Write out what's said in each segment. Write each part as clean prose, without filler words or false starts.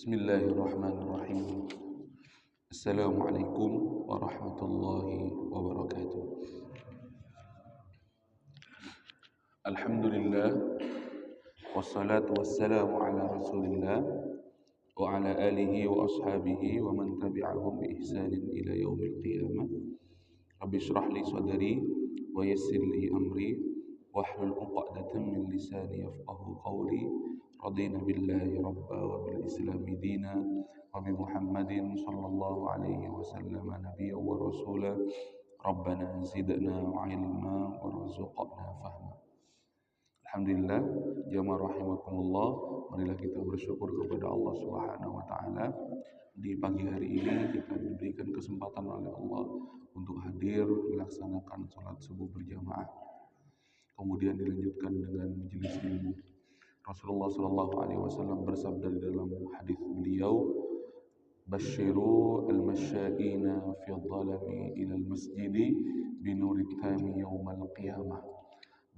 Bismillahirrahmanirrahim. Assalamualaikum warahmatullahi wabarakatuh. Alhamdulillah, wassalatu wassalamu ala rasulillah wa ala alihi wa ashabihi wa man tabi'ahum bi ihsanin ila yaumil qiyamah. Rabbi shrah li sadri wa yassir li amri wahlul 'uqdatam min lisani yafqahu qawli. Radina billahi rabba wa bil islami dina wa bi Muhammadin sallallahu alaihi wasallam nabiyya wa rasula. Rabbana zidna ilma warzuqna fahma. Alhamdulillah, jamaah rahimakumullah, marilah kita bersyukur kepada Allah Subhanahu wa taala. Di pagi hari ini kita diberikan kesempatan oleh Allah untuk hadir melaksanakan salat subuh berjamaah. Kemudian dilanjutkan dengan majelis ilmu. Rasulullah sallallahu alaihi wasallam bersabda di dalam hadis beliau, "Basyiru al-masyaina fi dhalami ila al-masjidi binurit tami yaumal qiyamah."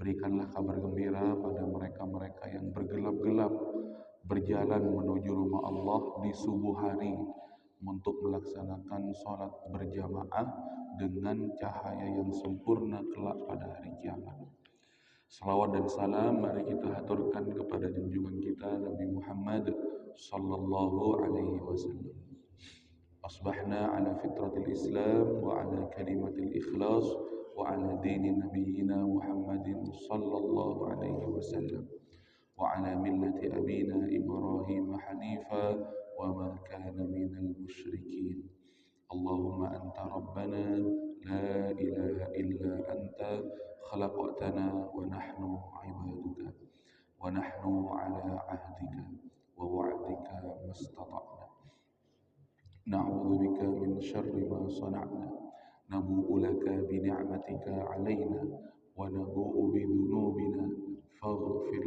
Berikanlah kabar gembira pada mereka-mereka yang bergelap-gelap berjalan menuju rumah Allah di subuh hari untuk melaksanakan salat berjamaah dengan cahaya yang sempurna kelak pada hari kiamat. Salawat dan salam mari kita haturkan kepada junjungan kita Nabi Muhammad sallallahu alaihi wasallam. Asbahna ala fitratil Islam wa ala kalimatil ikhlas wa ala dini nabiyyina Muhammadin sallallahu alaihi wasallam wa ala millati abina Ibrahim hanifa wa ma kana minal musyrikin. Allahumma anta rabbana la ilaha illa anta khalaqtana wa nahnu ibaduka wa nahnu ala ahdika wa wa'dika mastata'na na'udzu bika min syarri ma sana'na nabu'u laka bi ni'matika 'alaina wa nabu'u bi dhunubina faghfir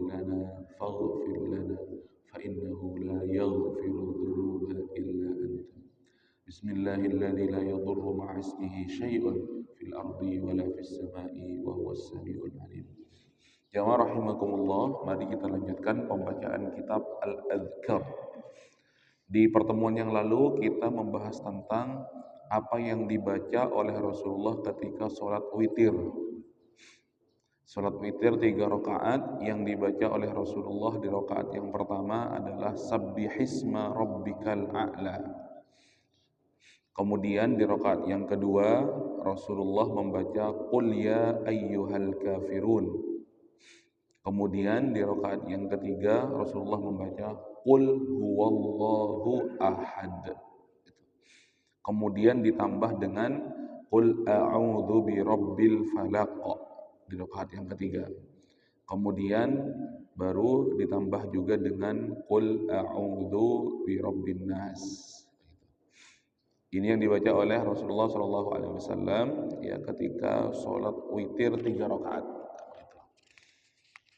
lana fa innahu la yaghfiru dhunuba illa anta. Bismillahilladzi la yadurru ma'a ismihi syai'un fil ardi wala fis sama'i wa huwas samiul alim. Jamaah rahimakumullah, mari kita lanjutkan pembacaan kitab Al-Adhkar. Di pertemuan yang lalu kita membahas tentang apa yang dibaca oleh Rasulullah ketika sholat witir. Sholat witir 3 rakaat yang dibaca oleh Rasulullah di rakaat yang pertama adalah Sabbihisma rabbikal a'la. Kemudian di rakaat yang kedua Rasulullah membaca Qul ya ayyuhal kafirun. Kemudian di rakaat yang ketiga Rasulullah membaca Qul huwallahu ahad. Kemudian ditambah dengan Qul a'udzu birabbil falaq di rakaat yang ketiga. Kemudian baru ditambah juga dengan Qul a'udzu birabbin nas. Ini yang dibaca oleh Rasulullah SAW ya ketika sholat witir 3 rakaat.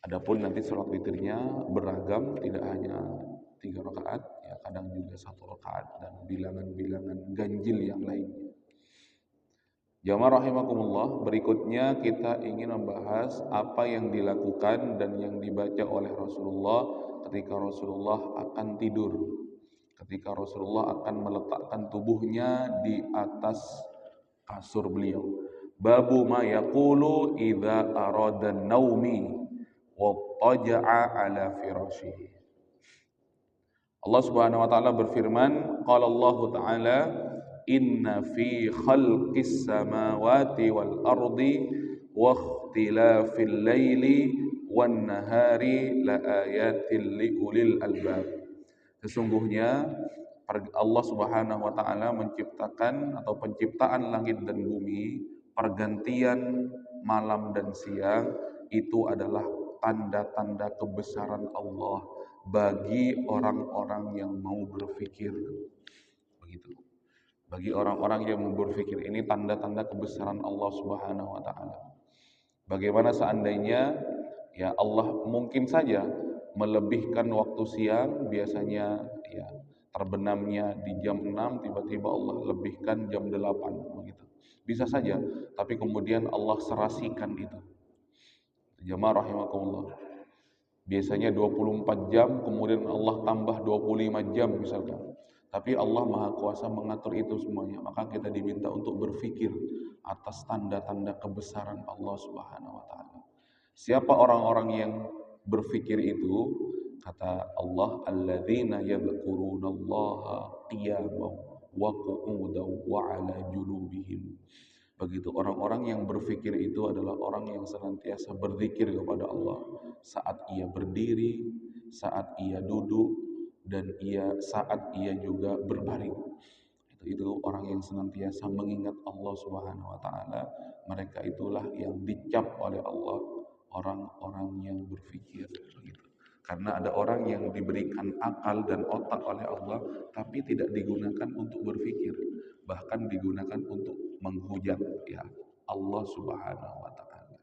Adapun nanti sholat witirnya beragam, tidak hanya 3 rakaat, ya kadang juga 1 rakaat dan bilangan-bilangan ganjil yang lainnya. Jamaah rahimakumullah, berikutnya kita ingin membahas apa yang dilakukan dan yang dibaca oleh Rasulullah ketika Rasulullah akan tidur. Ketika Rasulullah akan meletakkan tubuhnya di atas kasur beliau. Babu ma yaqulu idza arada naumi wa taja'a ala firashihi. Allah Subhanahu wa taala berfirman, qala Allah taala inna fi khalqis samawati wal ardi wa ikhtilafil laili wan nahari la ayatil liulil albab. Sesungguhnya Allah Subhanahu wa taala menciptakan atau penciptaan langit dan bumi, pergantian malam dan siang itu adalah tanda-tanda kebesaran Allah bagi orang-orang yang mau berfikir. Begitu. Bagi orang-orang yang mau berfikir, ini tanda-tanda kebesaran Allah Subhanahu wa taala. Bagaimana seandainya ya Allah mungkin saja melebihkan waktu siang, biasanya ya terbenamnya di jam 6, tiba-tiba Allah lebihkan jam 8 begitu. Bisa saja, tapi kemudian Allah serasikan itu. Jamaah rahimakumullah. Biasanya 24 jam, kemudian Allah tambah 25 jam misalkan. Tapi Allah Maha Kuasa mengatur itu semuanya. Maka kita diminta untuk berfikir atas tanda-tanda kebesaran Allah Subhanahu wa taala. Siapa orang-orang yang berfikir itu? Kata Allah, alladzina yadhkurunallaha qiyaman wa qu'udan wa 'ala junubihim. Begitu orang-orang yang berfikir itu adalah orang yang senantiasa berzikir kepada Allah saat ia berdiri, saat ia duduk, dan saat ia juga berbaring. Itu orang yang senantiasa mengingat Allah Subhanahu wa taala. Mereka itulah yang dicap oleh Allah orang-orang yang berfikir begitu. Karena ada orang yang diberikan akal dan otak oleh Allah tapi tidak digunakan untuk berfikir, bahkan digunakan untuk menghujat ya Allah Subhanahu wa taala.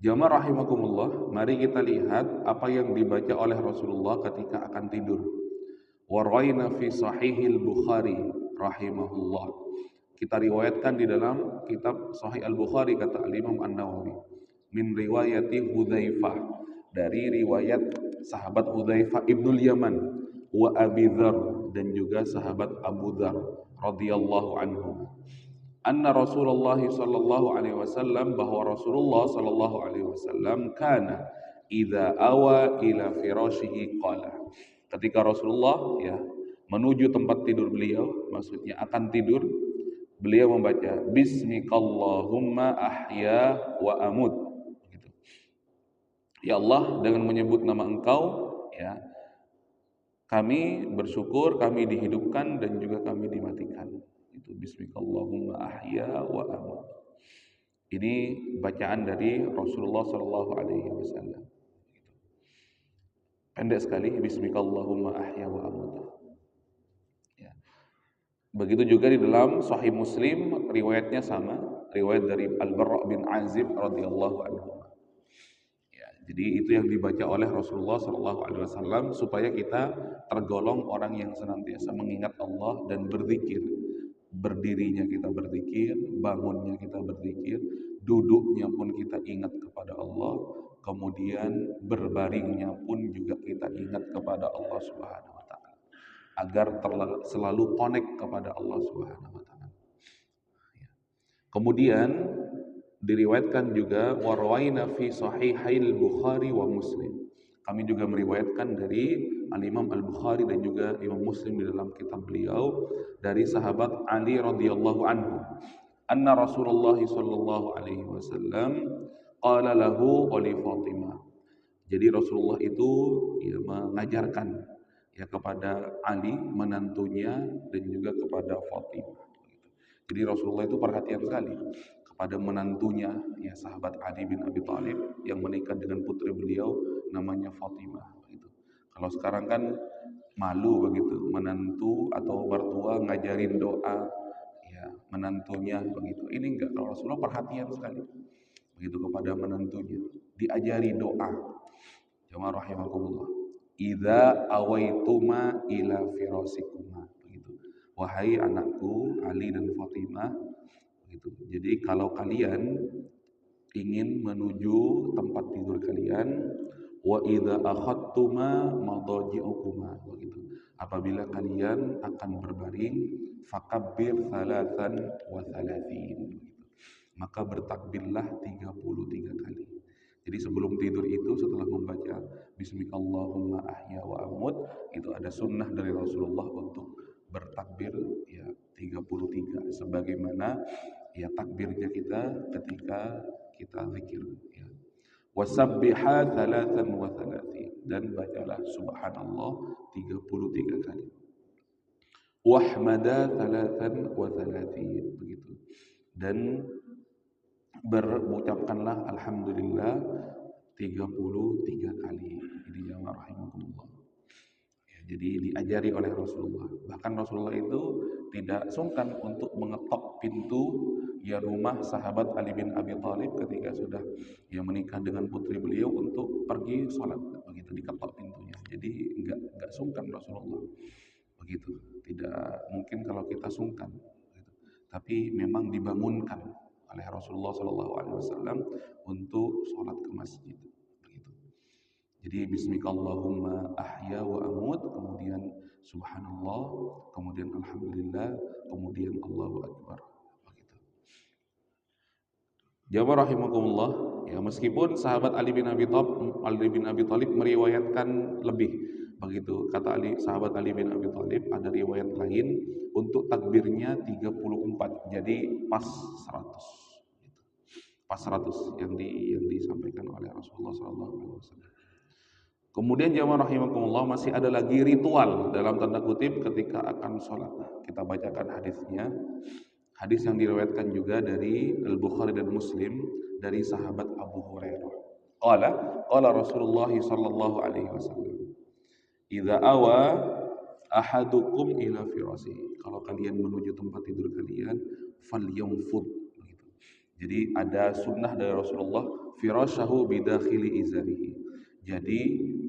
Jamaah rahimakumullah, mari kita lihat apa yang dibaca oleh Rasulullah ketika akan tidur. Waraina fi sahihil Bukhari rahimahullah. Kita riwayatkan di dalam kitab Sahih Al-Bukhari kata Al-Imam An-Nawawi min riwayati Hudzaifah, dari riwayat sahabat Hudzaifah Ibnul Yaman wa Abi Dzar, dan juga sahabat Abu Dzar radhiyallahu anhu. Anna Rasulullah sallallahu alaihi wasallam, bahwa Rasulullah sallallahu alaihi wasallam kana idza awa ila firashihi qala. Ketika Rasulullah ya menuju tempat tidur beliau, maksudnya akan tidur, beliau membaca Bismikallahumma ahya wa amut. Gitu. Ya Allah, dengan menyebut nama Engkau, ya kami bersyukur, kami dihidupkan dan juga kami dimatikan. Itu Bismikallahumma ahya wa amut. Ini bacaan dari Rasulullah Sallallahu Alaihi Wasallam. Pendek sekali, Bismikallahumma ahya wa amut. Ya. Begitu juga di dalam Sahih Muslim, riwayatnya sama, riwayat dari Al-Barra bin Azib radhiyallahu anhu. Ya, jadi itu yang dibaca oleh Rasulullah Sallallahu Alaihi Wasallam supaya kita tergolong orang yang senantiasa mengingat Allah dan berzikir. Berdirinya kita berzikir, bangunnya kita berzikir, duduknya pun kita ingat kepada Allah, kemudian berbaringnya pun juga kita ingat kepada Allah Subhanahu wa taala, agar selalu connect kepada Allah Subhanahu wa taala. Kemudian diriwayatkan juga warwaina fi sahihail Bukhari wa Muslim. Kami juga meriwayatkan dari Al-Imam Al-Bukhari dan juga Imam Muslim di dalam kitab beliau dari sahabat Ali radhiyallahu anhu. Anna Rasulullah sallallahu alaihi wasallam qala lahu li Fatimah. Jadi Rasulullah itu ya mengajarkan ya kepada Ali menantunya dan juga kepada Fatimah. Jadi Rasulullah itu perhatian sekali kepada menantunya ya sahabat Ali bin Abi Thalib yang menikah dengan putri beliau namanya Fatimah gitu. Kalau sekarang kan malu begitu menantu atau mertua ngajarin doa ya menantunya begitu. Ini enggak, kalau Rasulullah perhatian sekali begitu kepada menantunya, diajari doa. Jamaah rahimakumullah. Idza awaituma ila firasikuma begitu. Wahai anakku Ali dan Fatimah begitu. Jadi kalau kalian ingin menuju tempat tidur kalian, wa idza akhadtuma madaji'ukuma begitu. Apabila kalian akan berbaring, fakabbir thalathan wa thalathin begitu. Maka bertakbirlah 33 kali. Jadi sebelum tidur itu setelah membaca Bismikallahumma ahya wa amut, itu ada sunnah dari Rasulullah untuk bertakbir ya 33 sebagaimana ya takbirnya kita ketika kita zikir ya. Wasabbiha thalathan wa thalathin, dan bacalah subhanallah 33 kali. Wahmada thalathan wa thalathin begitu. Dan berucapkanlah alhamdulillah 33 kali. Ini jamaah rahimakumullah. Ya, jadi diajari oleh Rasulullah. Bahkan Rasulullah itu tidak sungkan untuk mengetok pintu ya rumah sahabat Ali bin Abi Thalib ketika sudah ya menikah dengan putri beliau untuk pergi sholat. Begitu diketok pintunya. Jadi enggak sungkan Rasulullah. Begitu. Tidak mungkin kalau kita sungkan. Begitu. Tapi memang dibangunkan oleh Rasulullah SAW untuk sholat ke masjid. Begitu. Jadi bismikallahumma ahya wa amut, kemudian subhanallah, kemudian alhamdulillah, kemudian Allahu akbar. Begitu. Jamaah rahimakumullah, ya meskipun sahabat Ali bin Abi Thalib meriwayatkan lebih. Begitu kata sahabat Ali bin Abi Thalib, ada riwayat lain untuk takbirnya 34. Jadi pas 100. Pas 100 yang disampaikan oleh Rasulullah SAW. Kemudian jamaah rahimakumullah, masih ada lagi ritual dalam tanda kutip ketika akan sholat. Kita bacakan hadisnya. Hadis yang diriwayatkan juga dari Al-Bukhari dan Muslim dari sahabat Abu Hurairah. Qala Rasulullah sallallahu alaihi wasallam, "Idza awa ahadukum ila firasihi." Kalau kalian menuju tempat tidur kalian, falyamfud. Begitu. Jadi ada sunnah dari Rasulullah, firasyahu bidakhili izarihi. Jadi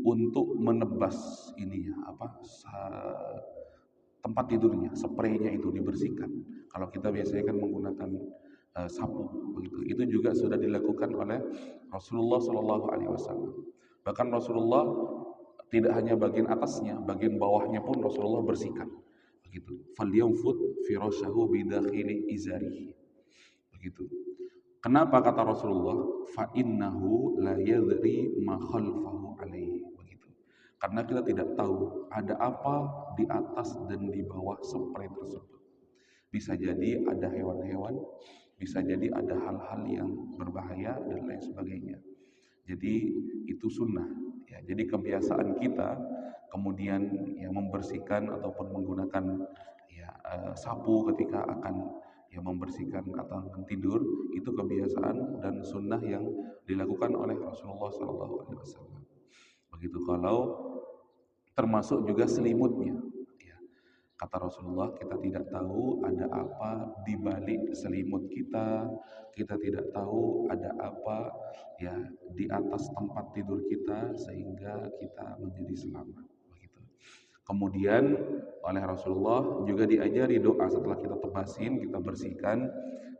untuk menebas ini tempat tidurnya, spraynya itu dibersihkan. Kalau kita biasanya kan menggunakan sapu, begitu. Itu juga sudah dilakukan oleh Rasulullah Shallallahu Alaihi Wasallam. Bahkan Rasulullah tidak hanya bagian atasnya, bagian bawahnya pun Rasulullah bersihkan. Begitu. Falyamfud firasyahu bidakhili izarihi. Begitu. Kenapa kata Rasulullah? Fa innahu la yadri ma khalfahu alaihi. Begitu. Karena kita tidak tahu ada apa di atas dan di bawah spray tersebut. Bisa jadi ada hewan-hewan, bisa jadi ada hal-hal yang berbahaya dan lain sebagainya. Jadi itu sunnah. Ya, jadi kebiasaan kita kemudian ya membersihkan ataupun menggunakan sapu ketika akan membersihkan atau akan tidur, itu kebiasaan dan sunnah yang dilakukan oleh Rasulullah SAW. Begitu. Kalau termasuk juga selimutnya. Kata Rasulullah, kita tidak tahu ada apa di balik selimut kita tidak tahu ada apa di atas tempat tidur kita sehingga kita menjadi selamat. Begitu. Kemudian oleh Rasulullah juga diajari doa setelah kita tebasin, kita bersihkan,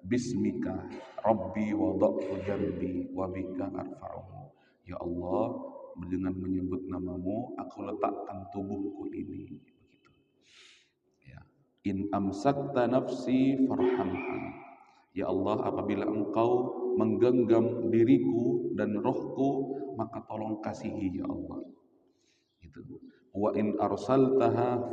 Bismika Rabbi wada'tu jambi wa bika arfa'uhu. Ya Allah, dengan menyebut namamu aku letakkan tubuhku ini. Begitu. Ya. In amsakta nafsi farhamha. Ya Allah, apabila engkau menggenggam diriku dan rohku, maka tolong kasihi ya Allah. Gitu. Wa in arsaltaha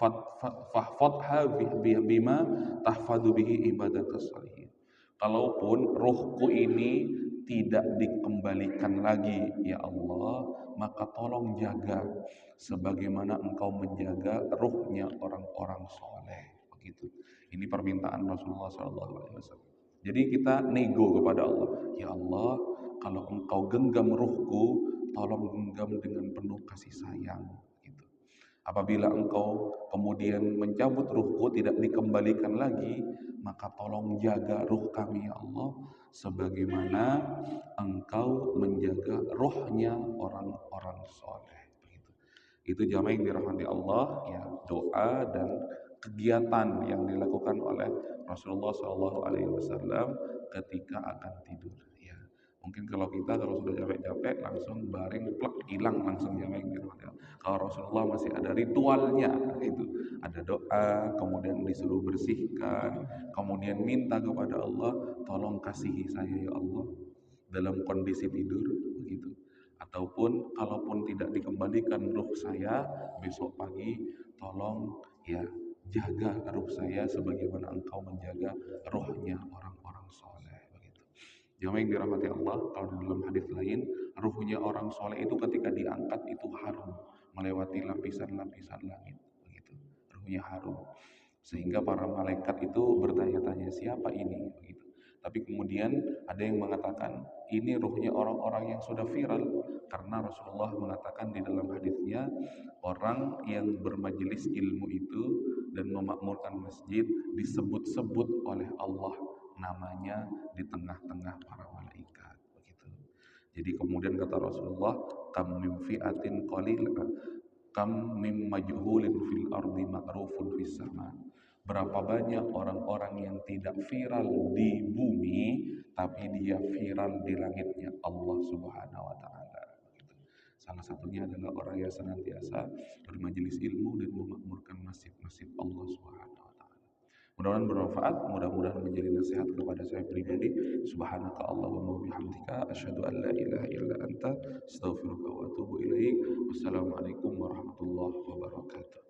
fahfadha bima tahfadu bihi ibadakas salihin. Kalaupun rohku ini tidak dikembalikan lagi ya Allah, maka tolong jaga sebagaimana engkau menjaga ruhnya orang-orang soleh. Begitu. Ini permintaan Rasulullah SAW. Jadi kita nego kepada Allah, ya Allah, kalau engkau genggam ruhku, tolong genggam dengan penuh kasih sayang. Gitu. Apabila engkau kemudian mencabut ruhku, tidak dikembalikan lagi, maka tolong jaga ruh kami ya Allah, sebagaimana engkau menjaga ruhnya orang-orang soleh. Begitu. Itu jamaah yang dirahmati Allah, ya, doa dan kegiatan yang dilakukan oleh Rasulullah SAW ketika akan tidur. Ya, mungkin kalau sudah capek-capek langsung baring plek hilang langsung jamaah yang dirahmati Allah. Kalau Rasulullah masih ada ritualnya, itu ada doa, kemudian disuruh bersihkan, kemudian minta kepada Allah, tolong kasihi saya ya Allah dalam kondisi tidur, begitu. Ataupun kalaupun tidak dikembalikan ruh saya besok pagi, tolong ya jaga ruh saya sebagaimana engkau menjaga ruhnya orang-orang soleh. Begitu. Jamaah yang dirahmati Allah, kalau di dalam hadis lain, ruhnya orang soleh itu ketika diangkat itu harum melewati lapisan-lapisan langit. Begitu. Ruhnya harum sehingga para malaikat itu bertanya-tanya siapa ini. Begitu. Tapi kemudian ada yang mengatakan ini ruhnya orang-orang yang sudah viral, karena Rasulullah mengatakan di dalam hadisnya, orang yang bermajelis ilmu itu dan memakmurkan masjid disebut-sebut oleh Allah namanya di tengah-tengah para malaikat. Begitu. Jadi kemudian kata Rasulullah, kam min fi'atin qalilah kam mim majhulin fil ardi ma'rufun fis sama. Berapa banyak orang-orang yang tidak viral di bumi tapi dia viral di langitnya Allah Subhanahu wa taala. Salah satunya adalah orang yang senantiasa bermajelis ilmu dan memakmurkan masjid-masjid Allah Subhanahu wa taala. Mudah-mudahan bermanfaat, mudah-mudahan menjadi nasihat kepada saya pribadi. Subhanaka Allahumma wa bihamdika asyhadu an la ilaha illa anta astaghfiruka wa atubu ilaik. Wassalamualaikum warahmatullahi wabarakatuh.